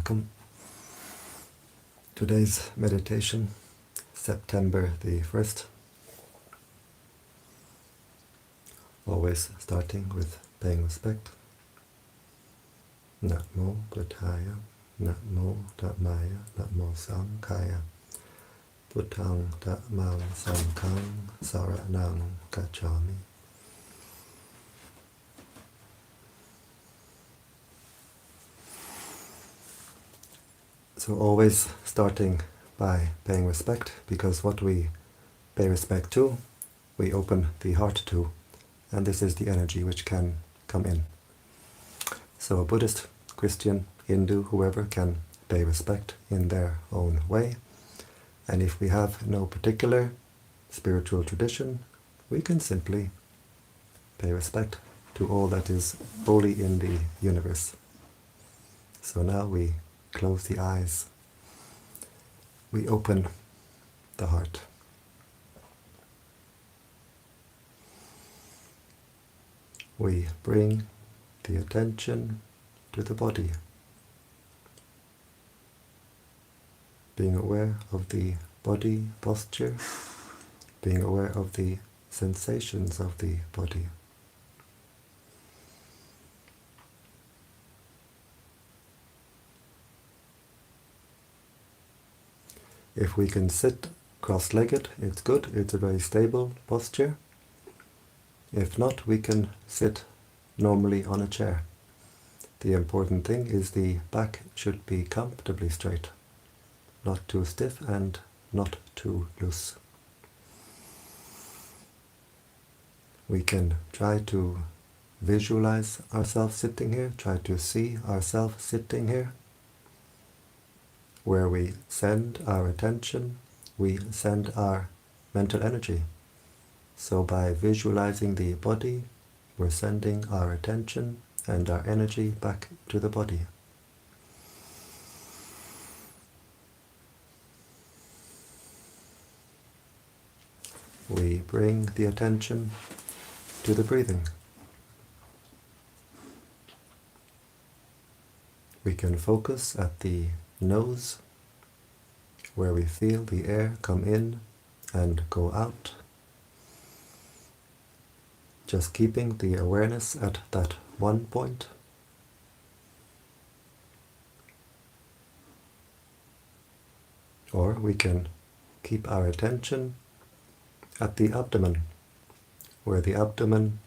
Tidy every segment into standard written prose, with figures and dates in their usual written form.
welcome. Today's meditation, September the 1st. Always starting with paying respect. Namo Buddhaya, Namo Dhammaya, Namo Sanghaya, Buddhang Dhammang Sanghang Saranang Gacchami. So always starting by paying respect, because what we pay respect to, we open the heart to, and this is the energy which can come in. So a Buddhist, Christian, Hindu, whoever can pay respect in their own way, and if we have no particular spiritual tradition, we can simply pay respect to all that is holy in the universe. So now we close the eyes, we open the heart. We bring the attention to the body, being aware of the body posture, being aware of the sensations of the body. If we can sit cross-legged, it's good, it's a very stable posture. If not, we can sit normally on a chair. The important thing is the back should be comfortably straight, not too stiff and not too loose. We can try to visualize ourselves sitting here, try to see ourselves sitting here. Where we send our attention, we send our mental energy. So by visualizing the body, we're sending our attention and our energy back to the body. We bring the attention to the breathing. We can focus at the nose, where we feel the air come in and go out, just keeping the awareness at that one point. Or we can keep our attention at the abdomen, where the abdomen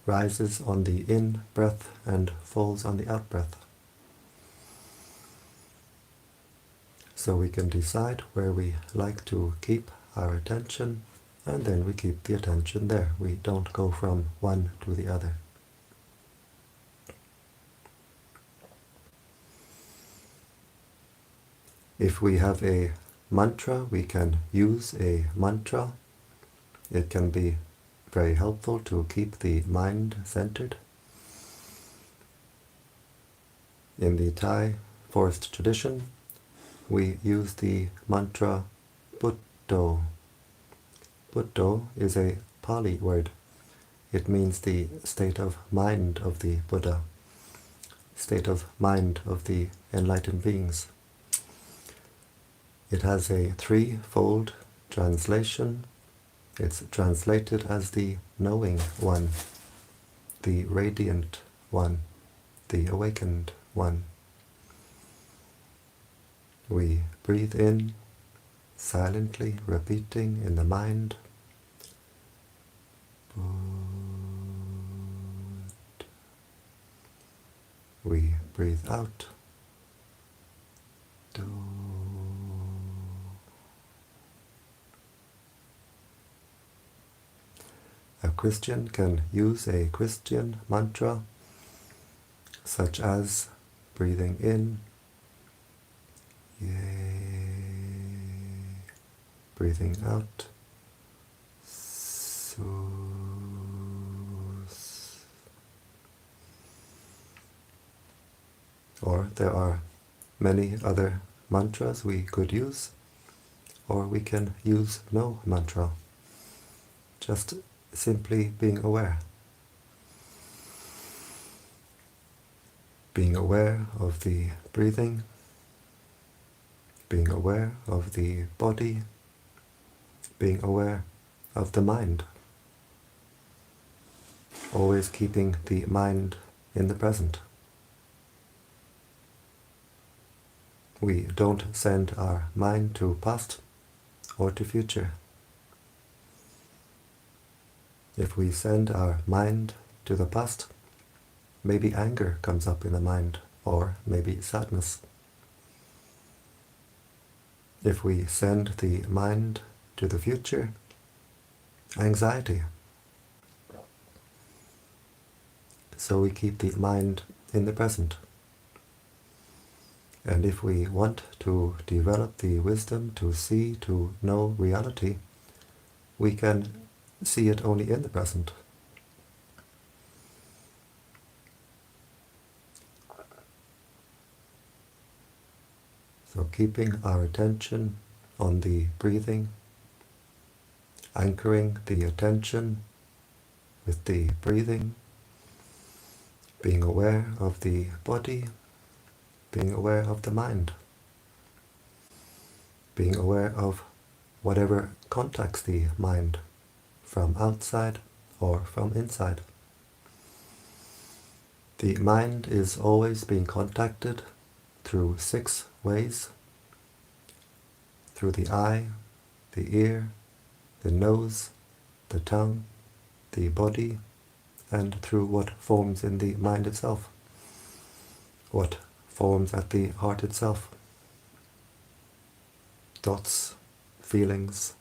rises on the in-breath and falls on the out-breath. So we can decide where we like to keep our attention, and then we keep the attention there. We don't go from one to the other. If we have a mantra, we can use a mantra. It can be very helpful to keep the mind centered. In the Thai forest tradition, we use the mantra Buddho. Buddho is a Pali word. It means the state of mind of the Buddha, state of mind of the enlightened beings. It has a threefold translation. It's translated as the knowing one, the radiant one, the awakened one. We breathe in, silently repeating in the mind, Bud. We breathe out, Do. A Christian can use a Christian mantra, such as breathing in, Yay. Breathing out, Sus. Or there are many other mantras we could use, or we can use no mantra, just simply being aware. Being aware of the breathing, being aware of the body, being aware of the mind. Always keeping the mind in the present. We don't send our mind to past or to future. If we send our mind to the past, maybe anger comes up in the mind, or maybe sadness. If we send the mind to the future, anxiety. So we keep the mind in the present. And if we want to develop the wisdom to see, to know reality, we can see it only in the present. So keeping our attention on the breathing, anchoring the attention with the breathing, being aware of the body, being aware of the mind, being aware of whatever contacts the mind, from outside or from inside. The mind is always being contacted through 6 ways: through the eye, the ear, the nose, the tongue, the body, and through what forms in the mind itself, what forms at the heart itself. Thoughts, feelings,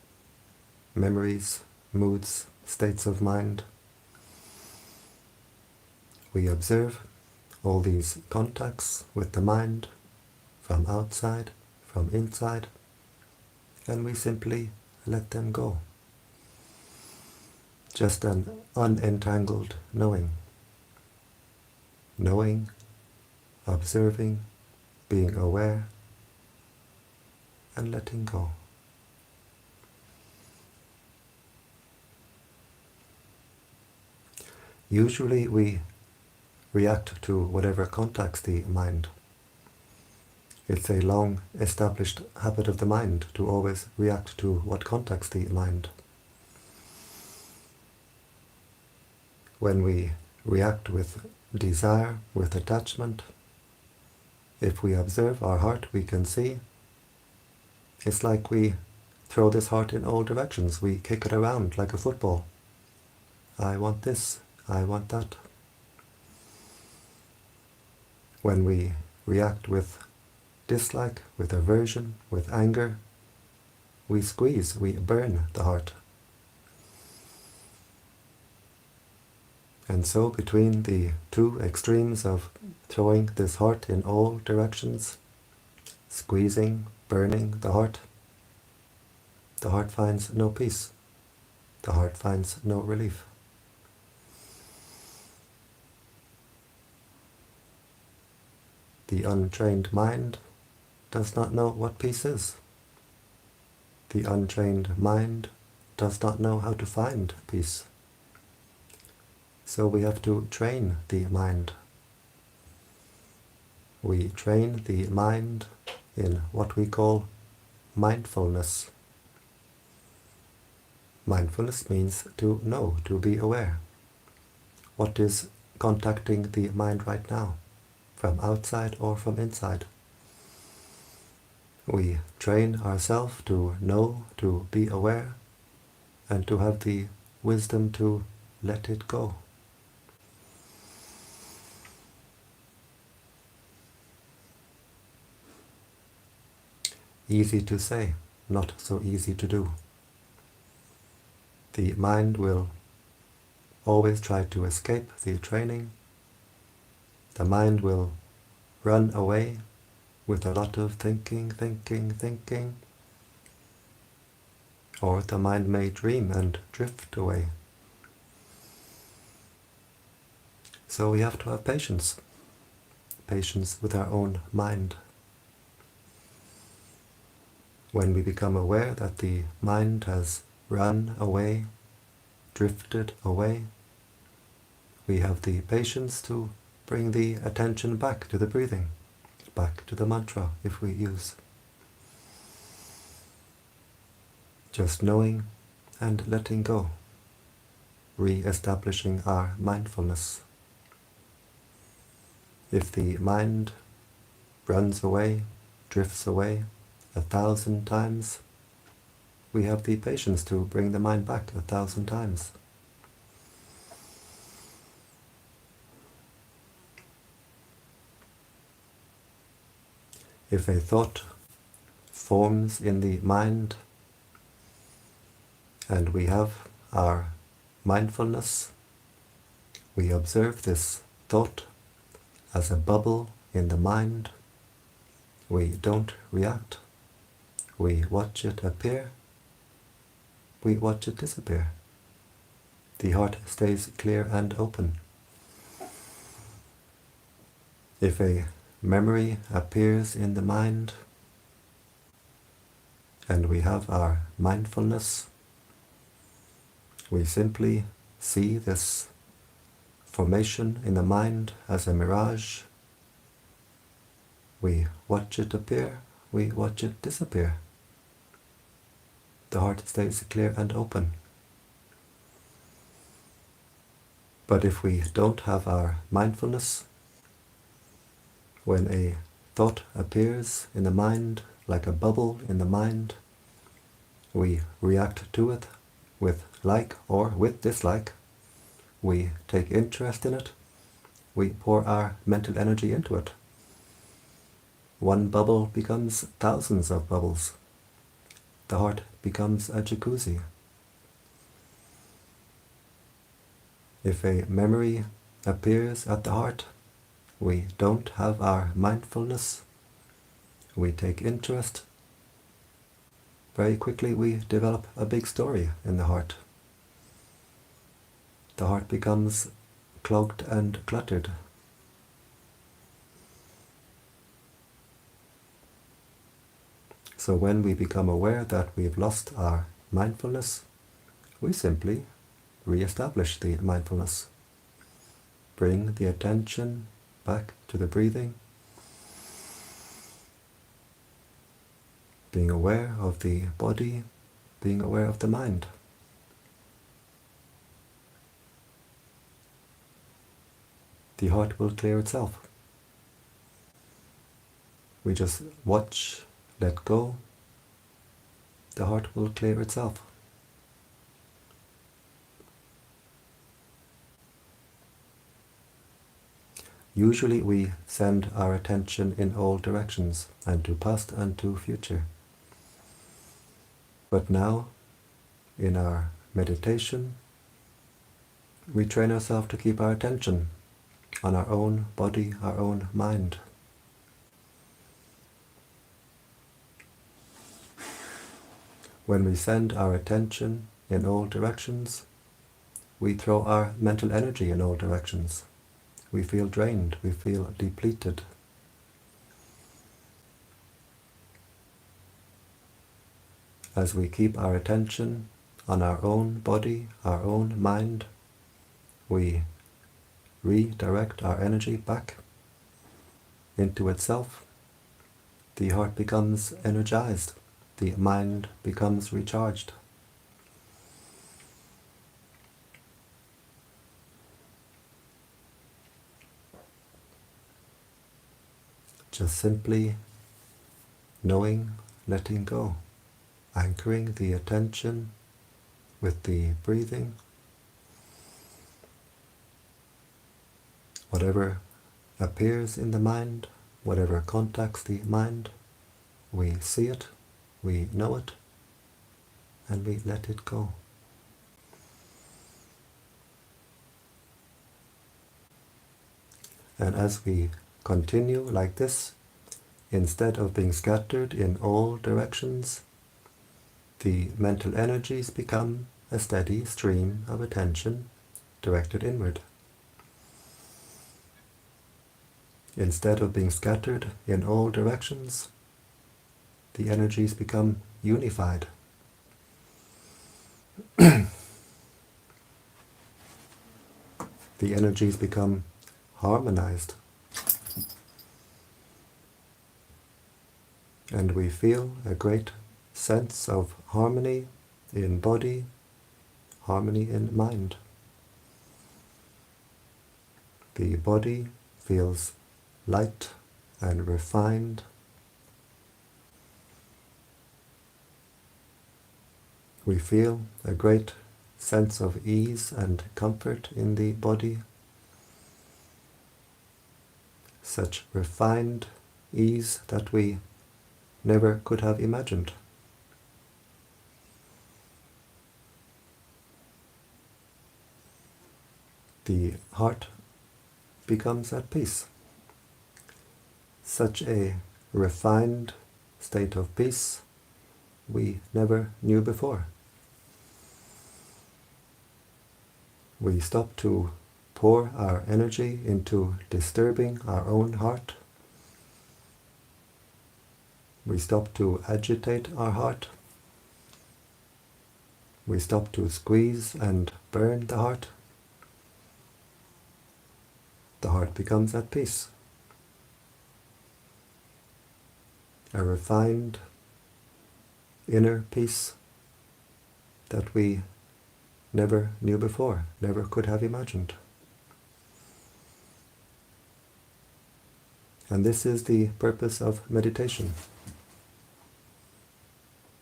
memories, moods, states of mind. We observe all these contacts with the mind, from outside, from inside, and we simply let them go. Just an unentangled knowing. Knowing, observing, being aware, and letting go. Usually we react to whatever contacts the mind. It's a long established habit of the mind to always react to what contacts the mind. When we react with desire, with attachment, if we observe our heart, we can see it's like we throw this heart in all directions. We kick it around like a football. I want this, I want that. When we react with dislike, with aversion, with anger, we squeeze, we burn the heart. And so between the 2 extremes of throwing this heart in all directions, squeezing, burning the heart finds no peace. The heart finds no relief. The untrained mind does not know what peace is. The untrained mind does not know how to find peace. So we have to train the mind. We train the mind in what we call mindfulness. Mindfulness means to know, to be aware. What is contacting the mind right now, from outside or from inside? We train ourselves to know, to be aware, and to have the wisdom to let it go. Easy to say, not so easy to do. The mind will always try to escape the training. The mind will run away with a lot of thinking. Or the mind may dream and drift away. So we have to have patience. Patience with our own mind. When we become aware that the mind has run away, drifted away, we have the patience to bring the attention back to the breathing, back to the mantra if we use. Just knowing and letting go, re-establishing our mindfulness. If the mind runs away, drifts away 1,000 times, we have the patience to bring the mind back 1,000 times. If a thought forms in the mind and we have our mindfulness, we observe this thought as a bubble in the mind. We don't react. We watch it appear. We watch it disappear. The heart stays clear and open. If a memory appears in the mind and we have our mindfulness, we simply see this formation in the mind as a mirage. We watch it appear, we watch it disappear. The heart stays clear and open. But if we don't have our mindfulness, when a thought appears in the mind like a bubble in the mind, we react to it with like or with dislike. We take interest in it. We pour our mental energy into it. One bubble becomes thousands of bubbles. The heart becomes a jacuzzi. If a memory appears at the heart, we don't have our mindfulness. We take interest. Very quickly we develop a big story in the heart. The heart becomes clogged and cluttered. So when we become aware that we've lost our mindfulness, we simply re-establish the mindfulness. Bring the attention back to the breathing, being aware of the body, being aware of the mind. The heart will clear itself. We just watch, let go, the heart will clear itself. Usually we send our attention in all directions, and to past and to future. But now, in our meditation, we train ourselves to keep our attention on our own body, our own mind. When we send our attention in all directions, we throw our mental energy in all directions. We feel drained, we feel depleted. As we keep our attention on our own body, our own mind, we redirect our energy back into itself. The heart becomes energized, the mind becomes recharged. Just simply knowing, letting go, anchoring the attention with the breathing. Whatever appears in the mind, whatever contacts the mind, we see it, we know it, and we let it go. And as we continue like this, instead of being scattered in all directions, the mental energies become a steady stream of attention directed inward. Instead of being scattered in all directions, the energies become unified. The energies become harmonized. And we feel a great sense of harmony in body, harmony in mind. The body feels light and refined. We feel a great sense of ease and comfort in the body. Such refined ease that we never could have imagined. The heart becomes at peace. Such a refined state of peace we never knew before. We stop to pour our energy into disturbing our own heart. We stop to agitate our heart. We stop to squeeze and burn the heart. The heart becomes at peace. A refined inner peace that we never knew before, never could have imagined. And this is the purpose of meditation.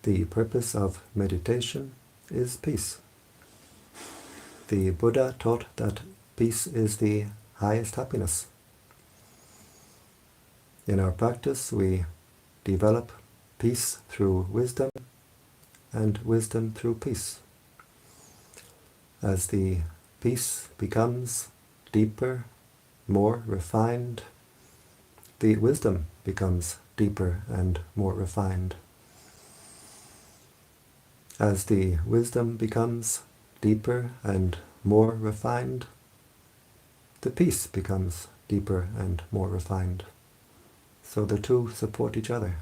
The purpose of meditation is peace. The Buddha taught that peace is the highest happiness. In our practice, we develop peace through wisdom and wisdom through peace. As the peace becomes deeper, more refined, the wisdom becomes deeper and more refined. As the wisdom becomes deeper and more refined, the peace becomes deeper and more refined. So the two support each other.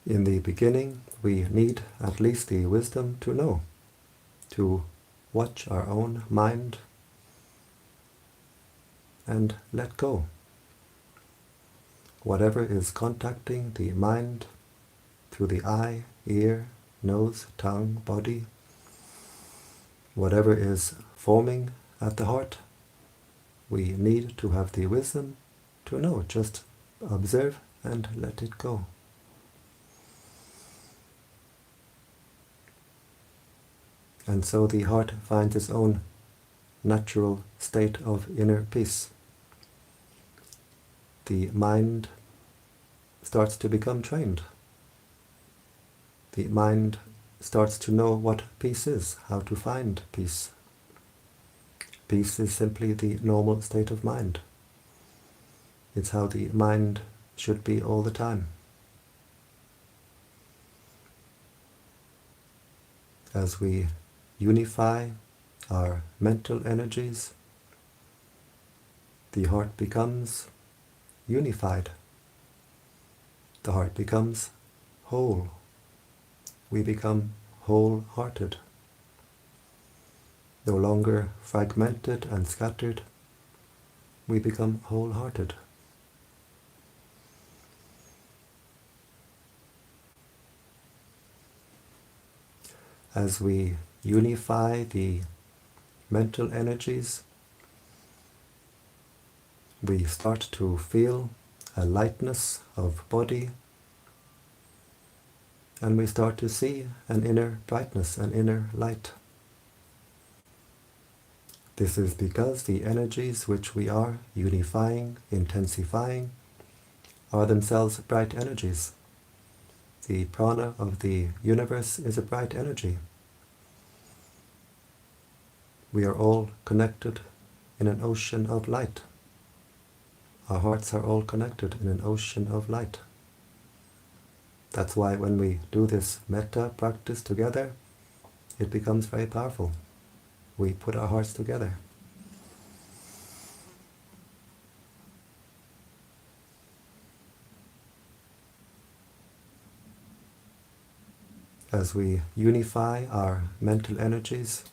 In the beginning, we need at least the wisdom to know, to watch our own mind and let go. Whatever is contacting the mind through the eye, ear, nose, tongue, body, whatever is forming at the heart, we need to have the wisdom to know. Just observe and let it go. And so the heart finds its own natural state of inner peace. The mind starts to become trained. The mind starts to know what peace is, how to find peace. Peace is simply the normal state of mind. It's how the mind should be all the time. As we unify our mental energies, the heart becomes unified. The heart becomes whole. We become wholehearted. No longer fragmented and scattered, we become wholehearted. As we unify the mental energies, we start to feel a lightness of body, and we start to see an inner brightness, an inner light. This is because the energies which we are unifying, intensifying, are themselves bright energies. The prana of the universe is a bright energy. We are all connected in an ocean of light. Our hearts are all connected in an ocean of light. That's why when we do this metta practice together, it becomes very powerful. We put our hearts together. As we unify our mental energies,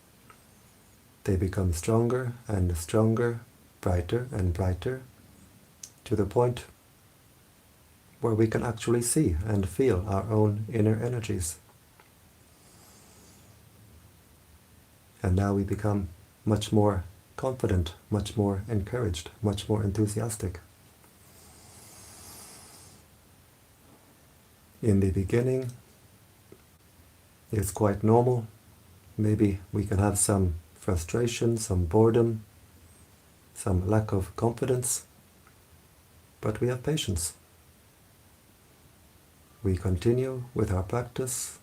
they become stronger and stronger, brighter and brighter, to the point where we can actually see and feel our own inner energies. And now we become much more confident, much more encouraged, much more enthusiastic. In the beginning, it's quite normal. Maybe we can have some frustration, some boredom, some lack of confidence, but we have patience. We continue with our practice,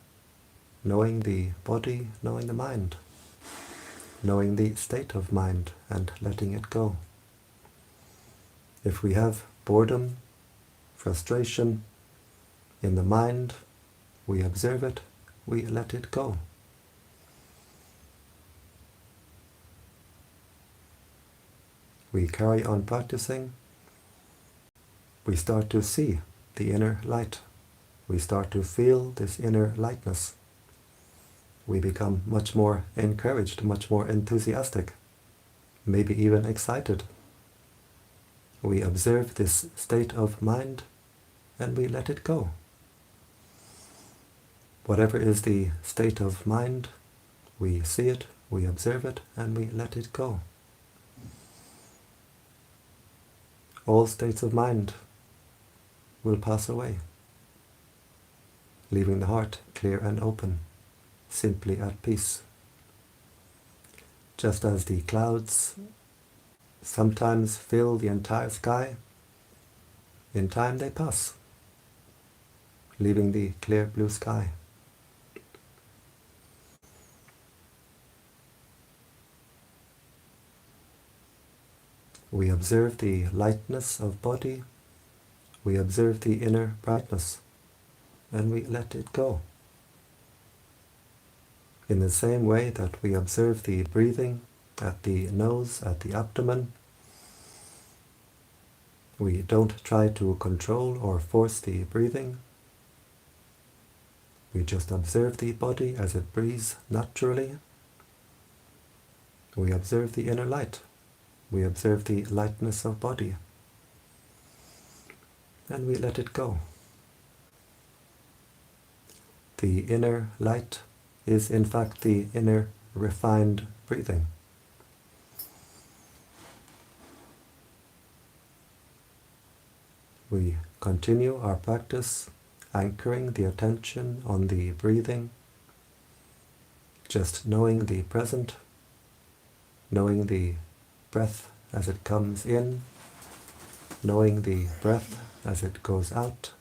knowing the body, knowing the mind, knowing the state of mind and letting it go. If we have boredom, frustration in the mind, we observe it, we let it go. We carry on practicing. We start to see the inner light. We start to feel this inner lightness. We become much more encouraged, much more enthusiastic, maybe even excited. We observe this state of mind and we let it go. Whatever is the state of mind, we see it, we observe it, and we let it go. All states of mind will pass away, leaving the heart clear and open, simply at peace. Just as the clouds sometimes fill the entire sky, in time they pass, leaving the clear blue sky. We observe the lightness of body, we observe the inner brightness, and we let it go. In the same way that we observe the breathing at the nose, at the abdomen, we don't try to control or force the breathing. We just observe the body as it breathes naturally. We observe the inner light. We observe the lightness of body. And we let it go. The inner light is in fact the inner refined breathing. We continue our practice, anchoring the attention on the breathing, just knowing the present, knowing the breath as it comes in, knowing the breath as it goes out,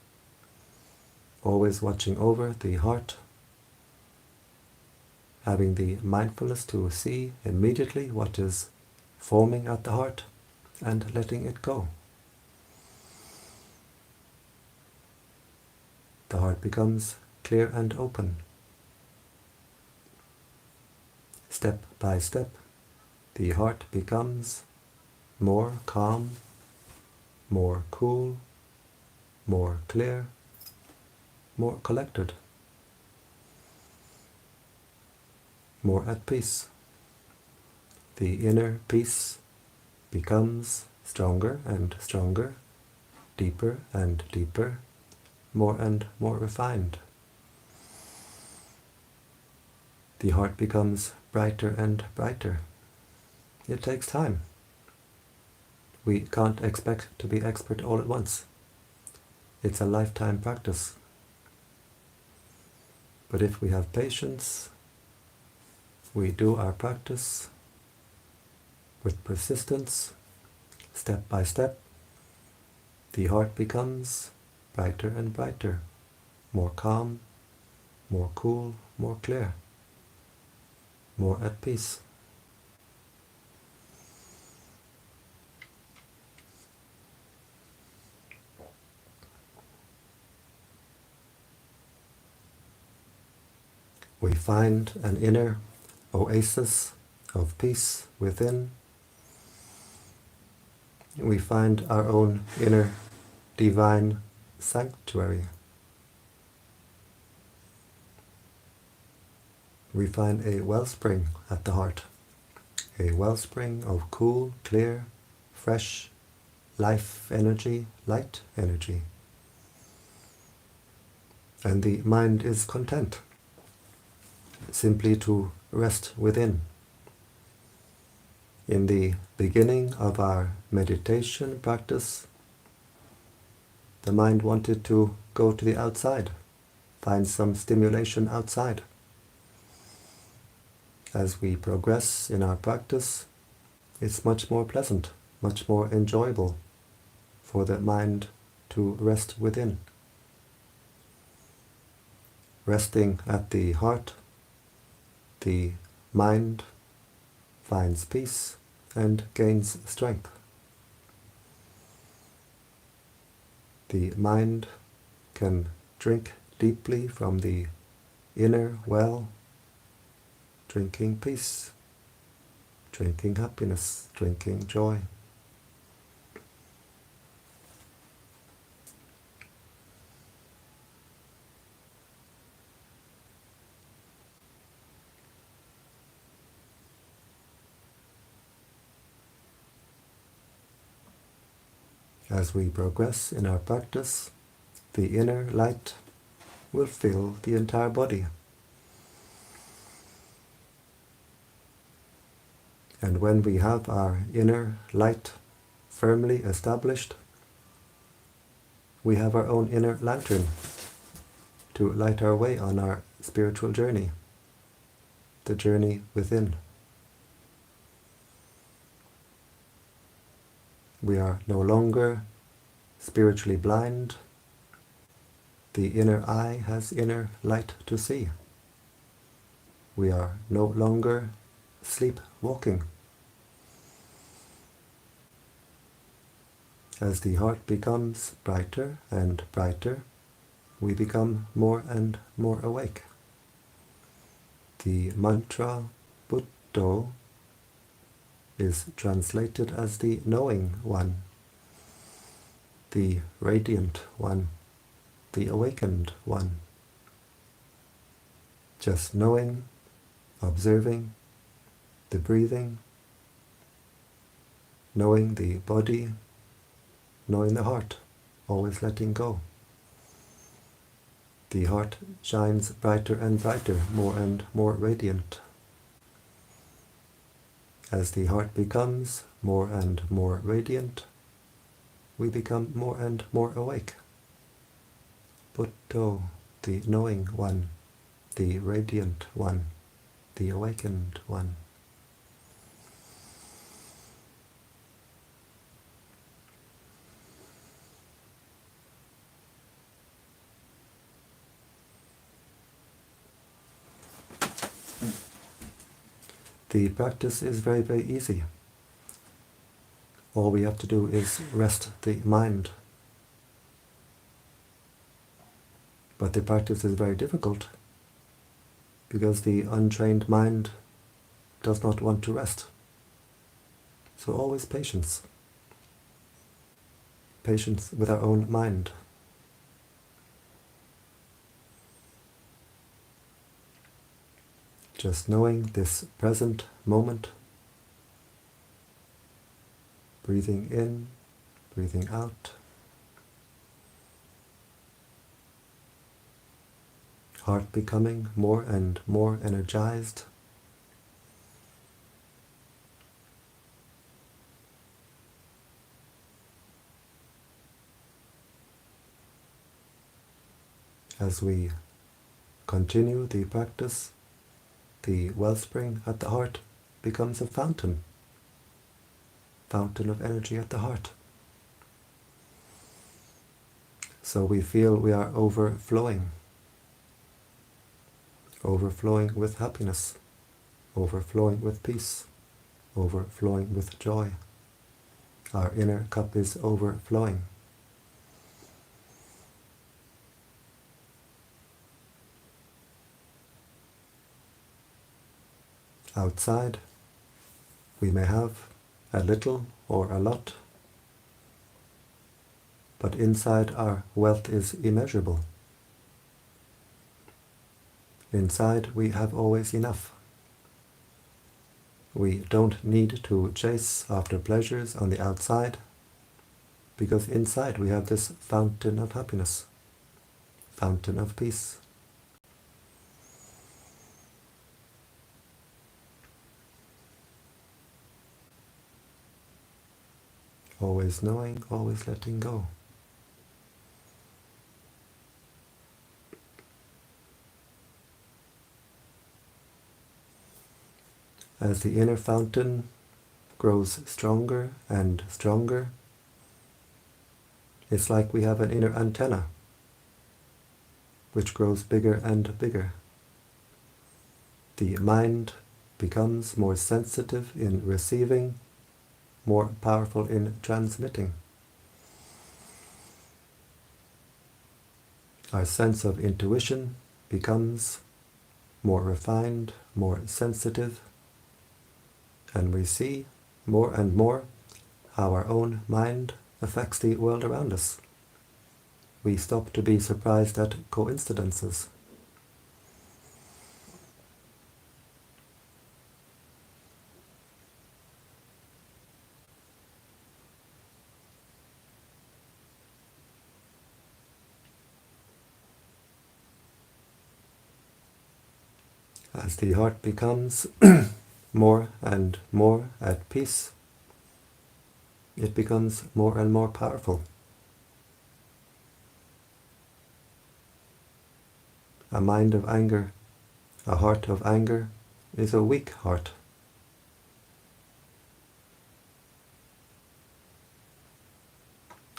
always watching over the heart, having the mindfulness to see immediately what is forming at the heart and letting it go. The heart becomes clear and open. Step by step, the heart becomes more calm, more cool, more clear, more collected, more at peace. The inner peace becomes stronger and stronger, deeper and deeper, more and more refined. The heart becomes brighter and brighter. It takes time. We can't expect to be expert all at once. It's a lifetime practice. But if we have patience, we do our practice with persistence, step by step, the heart becomes brighter and brighter, more calm, more cool, more clear, more at peace. We find an inner oasis of peace within. We find our own inner divine sanctuary. We find a wellspring at the heart, a wellspring of cool, clear, fresh life energy, light energy. and the mind is content simply to rest within. In the beginning of our meditation practice, the mind wanted to go to the outside, find some stimulation outside. As we progress in our practice, it's much more pleasant, much more enjoyable for the mind to rest within. Resting at the heart, the mind finds peace and gains strength. The mind can drink deeply from the inner well, drinking peace, drinking happiness, drinking joy. As we progress in our practice, the inner light will fill the entire body. And when we have our inner light firmly established, we have our own inner lantern to light our way on our spiritual journey, the journey within. We are no longer spiritually blind. The inner eye has inner light to see. We are no longer sleepwalking. As the heart becomes brighter and brighter, we become more and more awake. The mantra Buddho is translated as the knowing one, the radiant one, the awakened one. Just knowing, observing the breathing, knowing the body, knowing the heart, always letting go. The heart shines brighter and brighter, more and more radiant. As the heart becomes more and more radiant, we become more and more awake. Buddho, the knowing one, the radiant one, the awakened one. The practice is very, very easy. All we have to do is rest the mind. But the practice is very difficult because the untrained mind does not want to rest. So always patience. Patience with our own mind. Just knowing this present moment, breathing in, breathing out, heart becoming more and more energized, as we continue the practice, the wellspring at the heart becomes a fountain of energy at the heart. So we feel we are overflowing with happiness, overflowing with peace, overflowing with joy. Our inner cup is overflowing. Outside, we may have a little or a lot, but inside our wealth is immeasurable. Inside we have always enough. We don't need to chase after pleasures on the outside, because inside we have this fountain of happiness, fountain of peace. Always knowing, always letting go. As the inner fountain grows stronger and stronger, it's like we have an inner antenna which grows bigger and bigger. The mind becomes more sensitive in receiving, more powerful in transmitting. Our sense of intuition becomes more refined, more sensitive, and we see more and more how our own mind affects the world around us. We stop to be surprised at coincidences. As the heart becomes more and more at peace, it becomes more and more powerful. A mind of anger, a heart of anger, is a weak heart.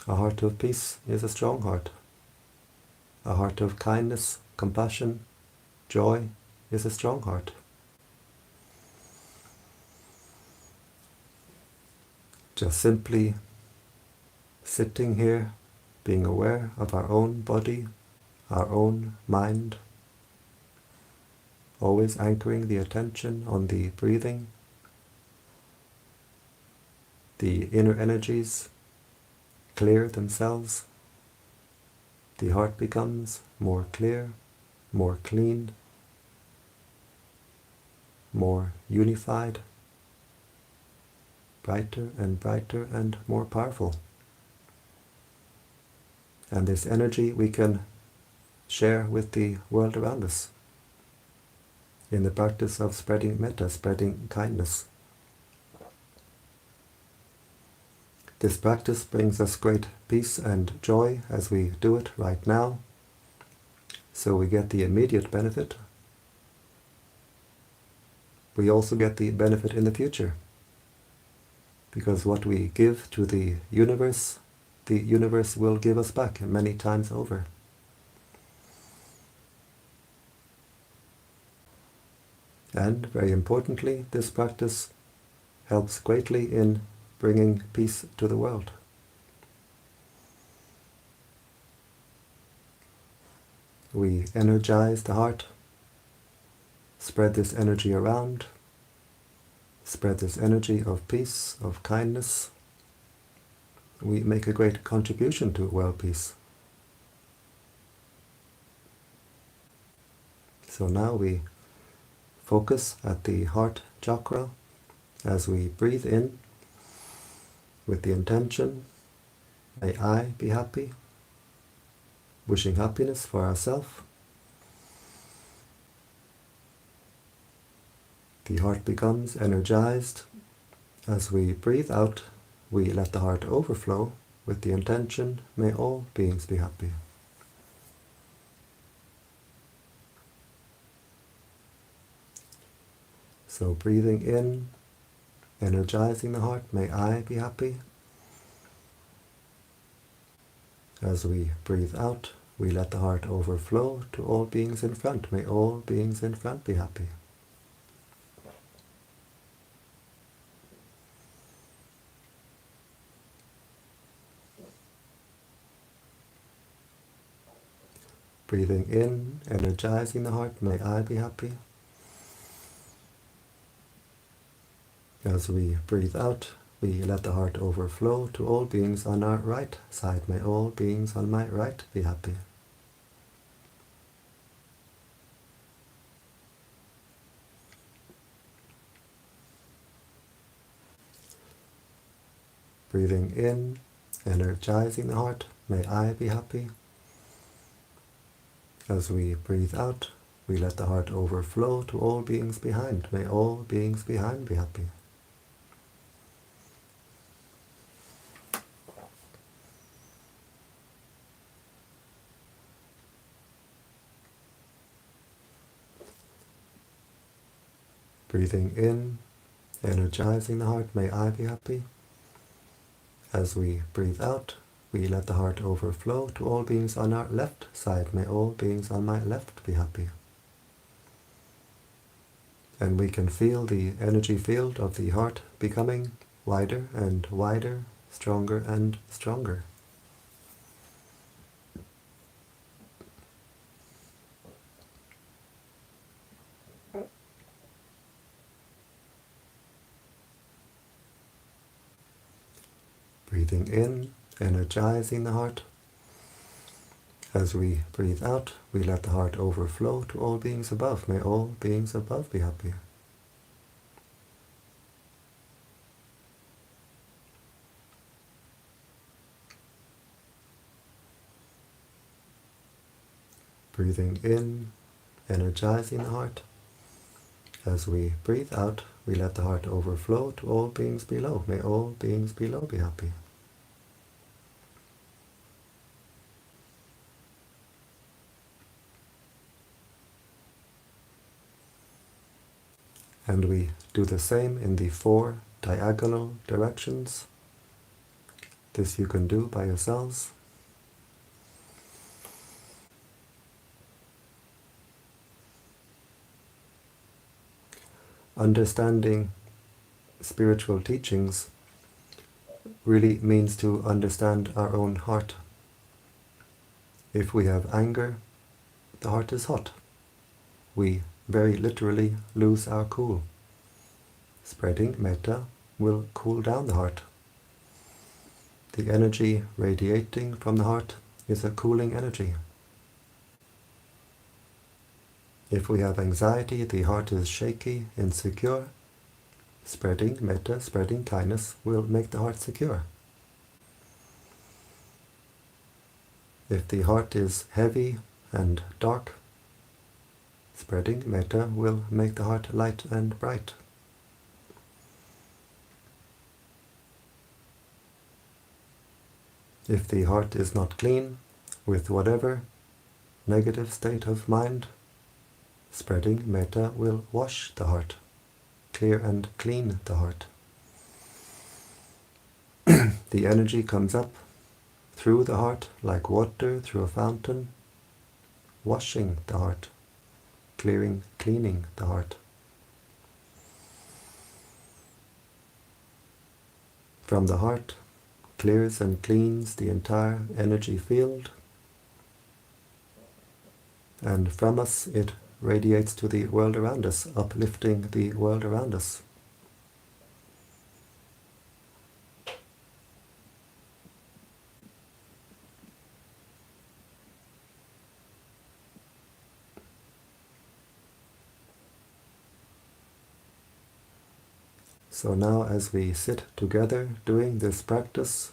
A heart of peace is a strong heart. A heart of kindness, compassion, joy is a strong heart. Just simply sitting here, being aware of our own body, our own mind, always anchoring the attention on the breathing, the inner energies clear themselves, the heart becomes more clear, more clean, more unified, brighter and more powerful. And this energy we can share with the world around us in the practice of spreading metta, spreading kindness. This practice brings us great peace and joy as we do it right now, so we get the immediate benefit. We also get the benefit in the future, because what we give to the universe will give us back many times over. And very importantly, this practice helps greatly in bringing peace to the world. We energize the heart, spread this energy around, spread this energy of peace, of kindness. We make a great contribution to world peace. So now we focus at the heart chakra as we breathe in with the intention, may I be happy, wishing happiness for ourselves. The heart becomes energized. As we breathe out, we let the heart overflow with the intention, may all beings be happy. So breathing in, energizing the heart, may I be happy. As we breathe out, we let the heart overflow to all beings in front. May all beings in front be happy. Breathing in, energizing the heart, may I be happy. As we breathe out, we let the heart overflow to all beings on our right side. May all beings on my right be happy. Breathing in, energizing the heart, may I be happy. As we breathe out, we let the heart overflow to all beings behind. May all beings behind be happy. Breathing in, energizing the heart, may I be happy. As we breathe out, we let the heart overflow to all beings on our left side. May all beings on my left be happy. And we can feel the energy field of the heart becoming wider and wider, stronger and stronger. Breathing in, energizing the heart. As we breathe out, we let the heart overflow to all beings above. May all beings above be happy. Breathing in, energizing the heart. As we breathe out, we let the heart overflow to all beings below. May all beings below be happy. And we do the same in the 4 diagonal directions. This you can do by yourselves. Understanding spiritual teachings really means to understand our own heart. If we have anger, the heart is hot. We very literally lose our cool. Spreading metta will cool down the heart. The energy radiating from the heart is a cooling energy. If we have anxiety, the heart is shaky, insecure. Spreading metta, spreading kindness will make the heart secure. If the heart is heavy and dark, spreading metta will make the heart light and bright. If the heart is not clean, with whatever negative state of mind, spreading metta will wash the heart, clear and clean the heart. The energy comes up through the heart like water through a fountain, washing the heart, cleaning the heart. From the heart clears and cleans the entire energy field, and from us it radiates to the world around us, uplifting the world around us. So now as we sit together doing this practice,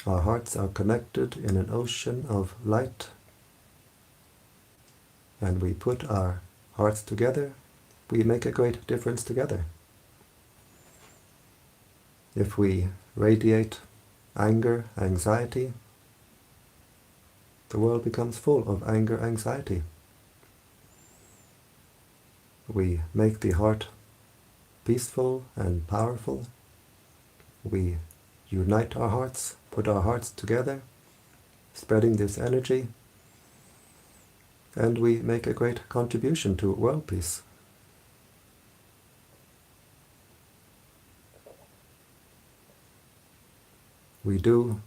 our hearts are connected in an ocean of light, and we put our hearts together, we make a great difference together. If we radiate anger, anxiety, the world becomes full of anger, anxiety. We make the heart peaceful and powerful. We unite our hearts, put our hearts together, spreading this energy, and we make a great contribution to world peace. We do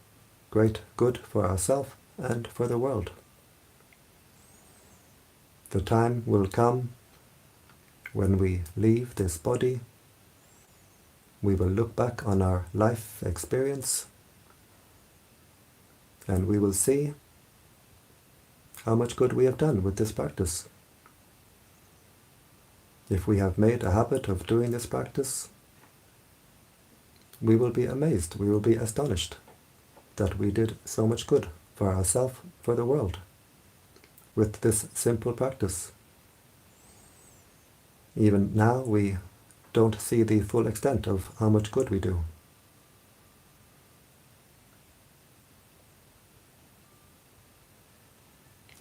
great good for ourselves and for the world. The time will come when we leave this body. We will look back on our life experience and we will see how much good we have done with this practice. If we have made a habit of doing this practice, we will be amazed, we will be astonished that we did so much good for ourselves, for the world. with this simple practice. Even now we don't see the full extent of how much good we do.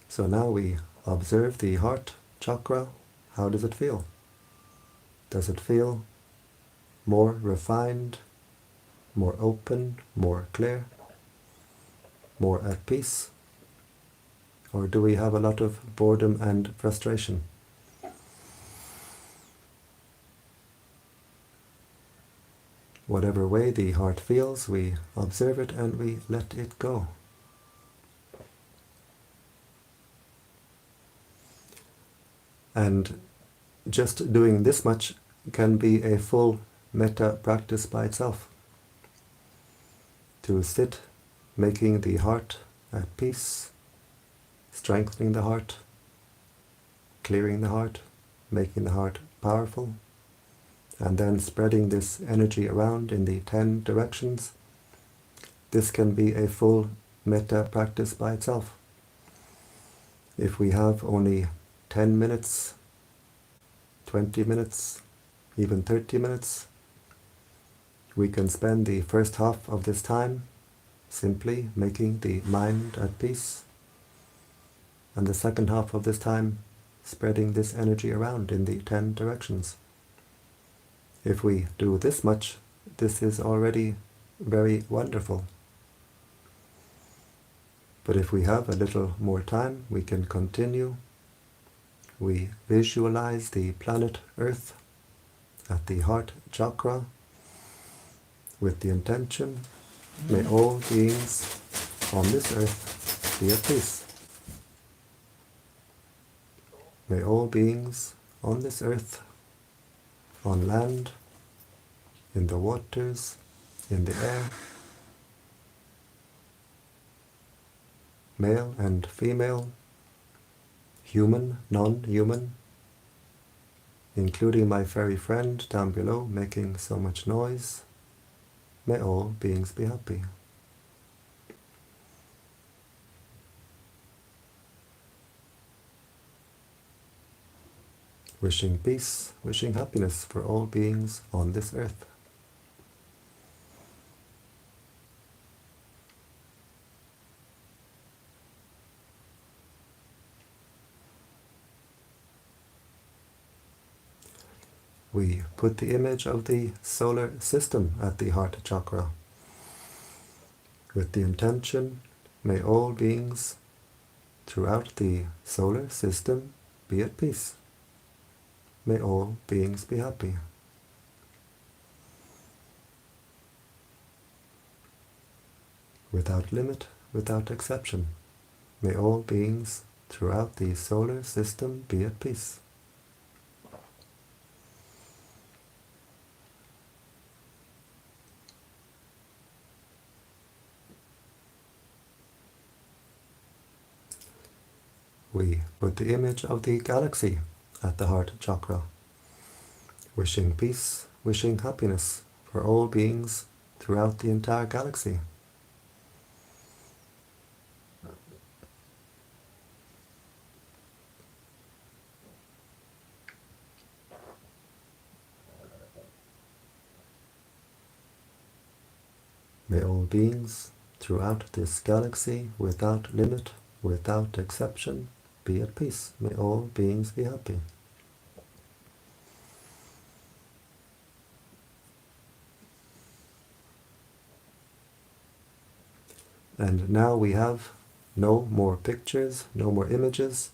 So now we observe the heart chakra. How does it feel? Does it feel more refined, more open, more clear, more at peace? Or do we have a lot of boredom and frustration? Whatever way the heart feels, we observe it and we let it go. And just doing this much can be a full metta practice by itself. To sit, making the heart at peace, strengthening the heart, clearing the heart, making the heart powerful, and then spreading this energy around in the 10 directions. This can be a full metta practice by itself. If we have only 10 minutes, 20 minutes, even 30 minutes, we can spend the first half of this time simply making the mind at peace, and the second half of this time spreading this energy around in the 10 directions. If we do this much, this is already very wonderful. But if we have a little more time, we can continue. We visualize the planet Earth at the heart chakra with the intention, may all beings on this earth be at peace. May all beings on this earth, on land, in the waters, in the air, male and female, human, non-human, including my fairy friend down below making so much noise, may all beings be happy. Wishing peace, wishing happiness for all beings on this earth. We put the image of the solar system at the heart chakra with the intention, may all beings throughout the solar system be at peace. May all beings be happy. Without limit, without exception, may all beings throughout the solar system be at peace. We put the image of the galaxy at the heart chakra, wishing peace, wishing happiness for all beings throughout the entire galaxy. May all beings throughout this galaxy, without limit, without exception, be at peace. May all beings be happy. And now we have no more pictures, no more images,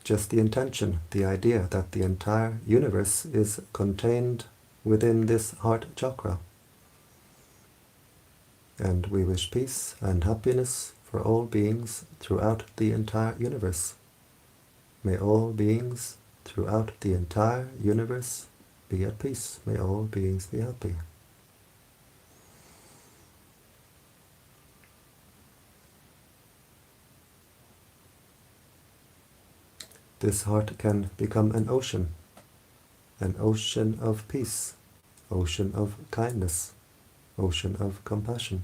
just the intention, the idea that the entire universe is contained within this heart chakra. And we wish peace and happiness for all beings throughout the entire universe. May all beings throughout the entire universe be at peace. May all beings be happy. This heart can become an ocean of peace, ocean of kindness, ocean of compassion.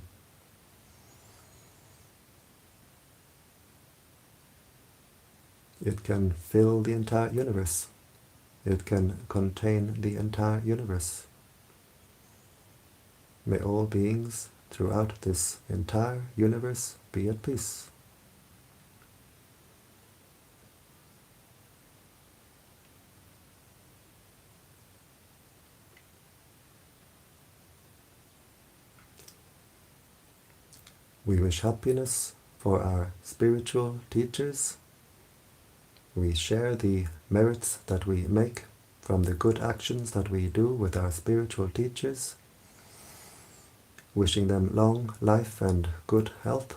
It can fill the entire universe. It can contain the entire universe. May all beings throughout this entire universe be at peace. We wish happiness for our spiritual teachers. We share the merits that we make from the good actions that we do with our spiritual teachers, wishing them long life and good health.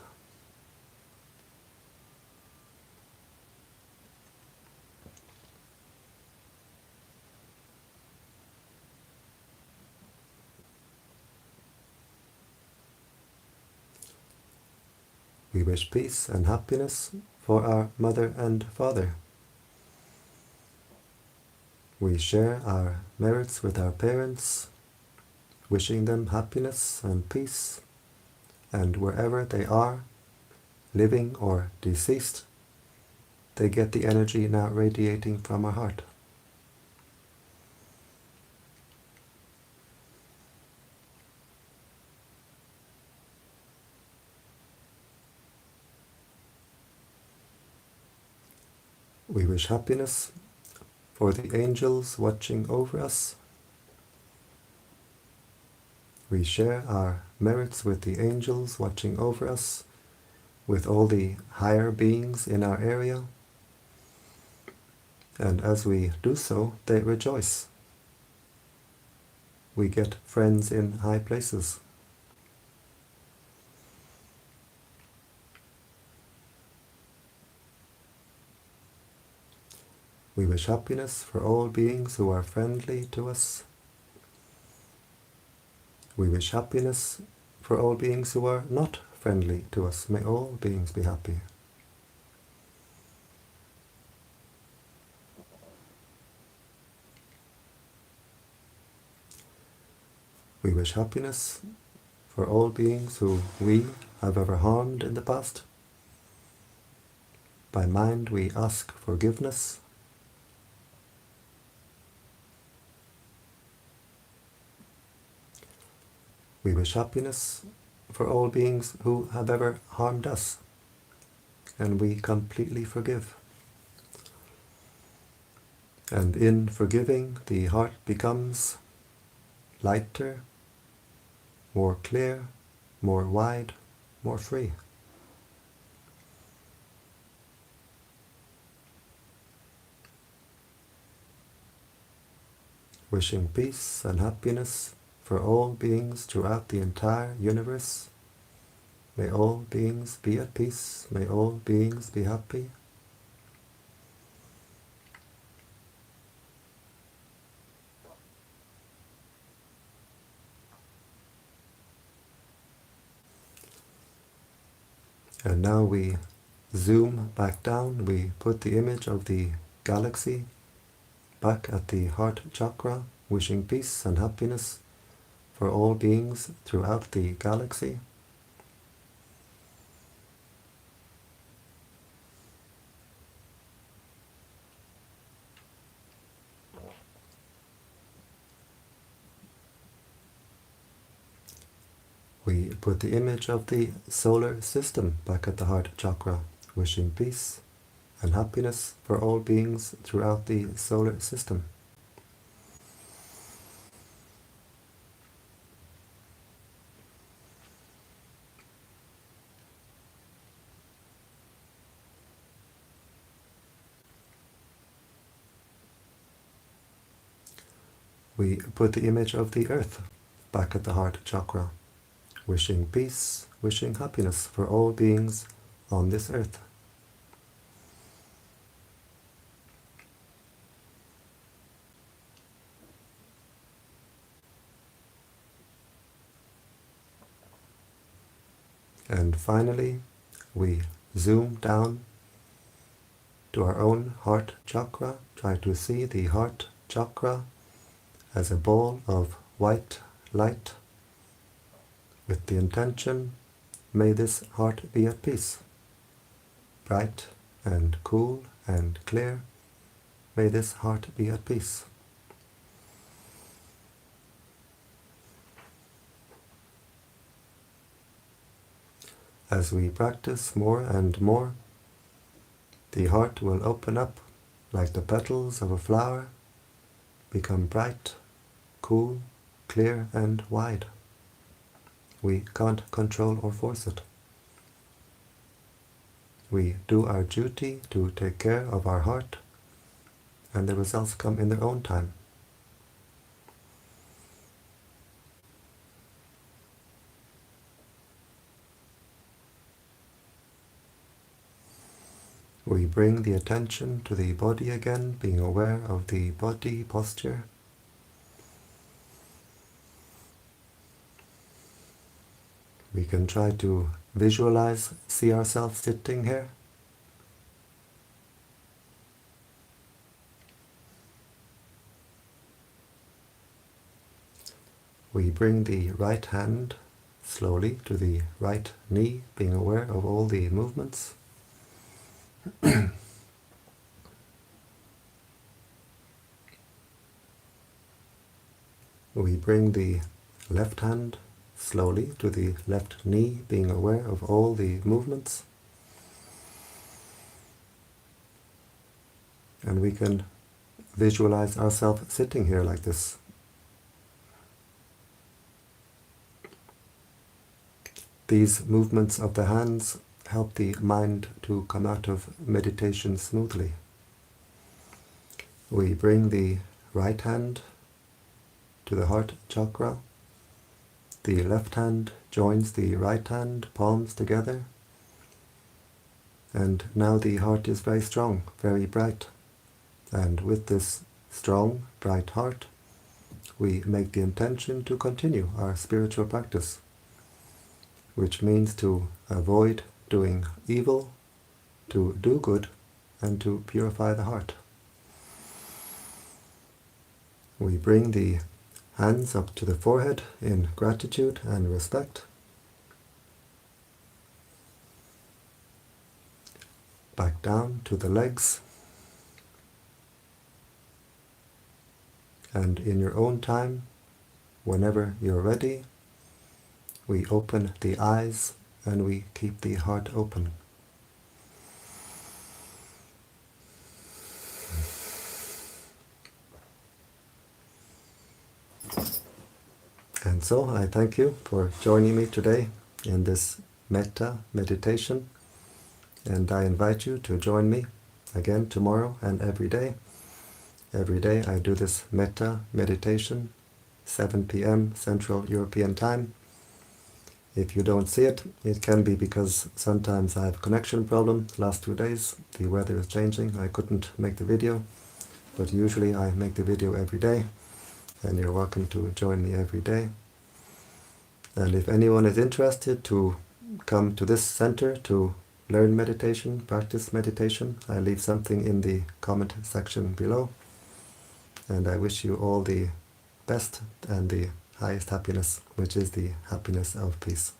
We wish peace and happiness for our mother and father. We share our merits with our parents, wishing them happiness and peace, and wherever they are, living or deceased, they get the energy now radiating from our heart. We wish happiness for the angels watching over us. We share our merits with the angels watching over us, with all the higher beings in our area. And as we do so, they rejoice. We get friends in high places. We wish happiness for all beings who are friendly to us. We wish happiness for all beings who are not friendly to us. May all beings be happy. We wish happiness for all beings who we have ever harmed in the past. By mind we ask forgiveness. We wish happiness for all beings who have ever harmed us, and we completely forgive. And in forgiving, the heart becomes lighter, more clear, more wide, more free. Wishing peace and happiness for all beings throughout the entire universe. May all beings be at peace. May all beings be happy. And now we zoom back down. We put the image of the galaxy back at the heart chakra, wishing peace and happiness for all beings throughout the galaxy. We put the image of the solar system back at the heart chakra, wishing peace and happiness for all beings throughout the solar system. We put the image of the earth back at the heart chakra, wishing peace, wishing happiness for all beings on this earth. And finally, we zoom down to our own heart chakra, try to see the heart chakra as a ball of white light, with the intention, may this heart be at peace, bright and cool and clear. May this heart be at peace. As we practice more and more, the heart will open up like the petals of a flower, become bright, cool, clear and wide. We can't control or force it. We do our duty to take care of our heart, and the results come in their own time. We bring the attention to the body again, being aware of the body posture. We can try to visualize, see ourselves sitting here. We bring the right hand slowly to the right knee, being aware of all the movements. We bring the left hand slowly to the left knee, being aware of all the movements. And we can visualize ourselves sitting here like this. These movements of the hands help the mind to come out of meditation smoothly. We bring the right hand to the heart chakra. The left hand joins the right hand, palms together. And now the heart is very strong, very bright. And with this strong, bright heart, we make the intention to continue our spiritual practice, which means to avoid doing evil, to do good, and to purify the heart. We bring the hands up to the forehead in gratitude and respect. Back down to the legs. And in your own time, whenever you're ready, we open the eyes and we keep the heart open. And so I thank you for joining me today in this Metta meditation, and I invite you to join me again tomorrow and every day. Every day I do this Metta meditation, 7 p.m. Central European Time. If you don't see it, it can be because sometimes I have a connection problem. Last 2 days the weather is changing, I couldn't make the video, but usually I make the video every day, and you're welcome to join me every day. And if anyone is interested to come to this center to learn meditation, practice meditation, I leave something in the comment section below. And I wish you all the best and the highest happiness, which is the happiness of peace.